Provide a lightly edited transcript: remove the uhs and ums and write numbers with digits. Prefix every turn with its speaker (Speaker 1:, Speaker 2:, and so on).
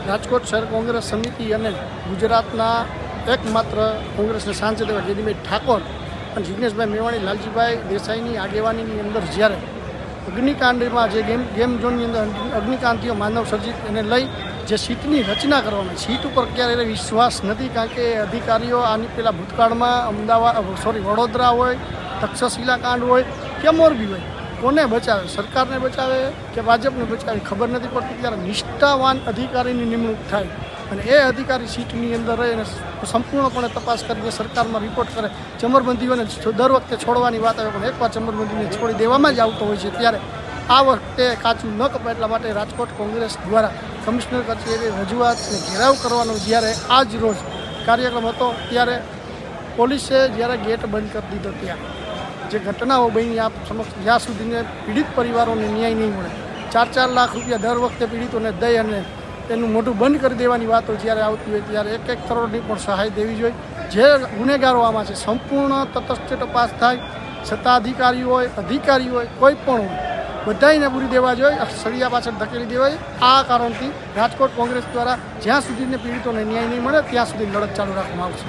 Speaker 1: રાજકોટ શહેર કોંગ્રેસ સમિતિ અને ગુજરાતના એકમાત્ર કોંગ્રેસના સાંસદ એવા જયદીપભાઈ ઠાકોર અને જિગ્નેશભાઈ મેવાણી લાલજીભાઈ દેસાઈની આગેવાનીની અંદર જ્યારે અગ્નિકાંડમાં જે ગેમ ઝોનની અંદર અગ્નિકાંડ થયો માનવ સર્જિત એને લઈ જે સીટની રચના કરવાની સીટ ઉપર ક્યારે વિશ્વાસ નથી, કારણ કે અધિકારીઓ આની પહેલાં ભૂતકાળમાં વડોદરા હોય, તક્ષશિલા કાંડ હોય કે મોરબી હોય, કોને બચાવે, સરકારને બચાવે કે ભાજપને બચાવે ખબર નથી પડતી. ત્યારે નિષ્ઠાવાન અધિકારીની નિમણૂક થાય અને એ અધિકારી સીટની અંદર રહે અને સંપૂર્ણપણે તપાસ કરીને સરકારમાં રિપોર્ટ કરે. ચમરબંધીઓને દર વખતે છોડવાની વાત આવે પણ એકવાર ચમરબંધીને છોડી દેવામાં જ આવતો હોય છે. ત્યારે આ વખતે કાચું ન કપાય એટલા માટે રાજકોટ કોંગ્રેસ દ્વારા કમિશનર કચેરી રજૂઆત અને ઘેરાવ કરવાનો જ્યારે આજ રોજ કાર્યક્રમ હતો ત્યારે પોલીસે જ્યારે ગેટ બંધ કરી દીધો ત્યાં જે ઘટનાઓ બની આપ સમક્ષ જ્યાં સુધીને પીડિત પરિવારોને ન્યાય નહીં મળે 4-4 લાખ રૂપિયા દર વખતે પીડિતોને દઈ અને તેનું મોઢું બંધ કરી દેવાની વાતો જ્યારે આવતી હોય ત્યારે 1-1 કરોડની પણ સહાય દેવી જોઈએ. જે ગુનેગારો આમાં છે સંપૂર્ણ તટસ્થ તપાસ થાય, સત્તાધિકારી હોય, અધિકારી હોય, કોઈ પણ હોય, બધાને પૂરી દેવા જોઈએ, સળિયા પાછળ ધકેલી દેવા જોઈએ. આ કારણથી રાજકોટ કોંગ્રેસ દ્વારા જ્યાં સુધીને પીડિતોને ન્યાય નહીં મળે ત્યાં સુધી લડત ચાલુ રાખવામાં આવશે.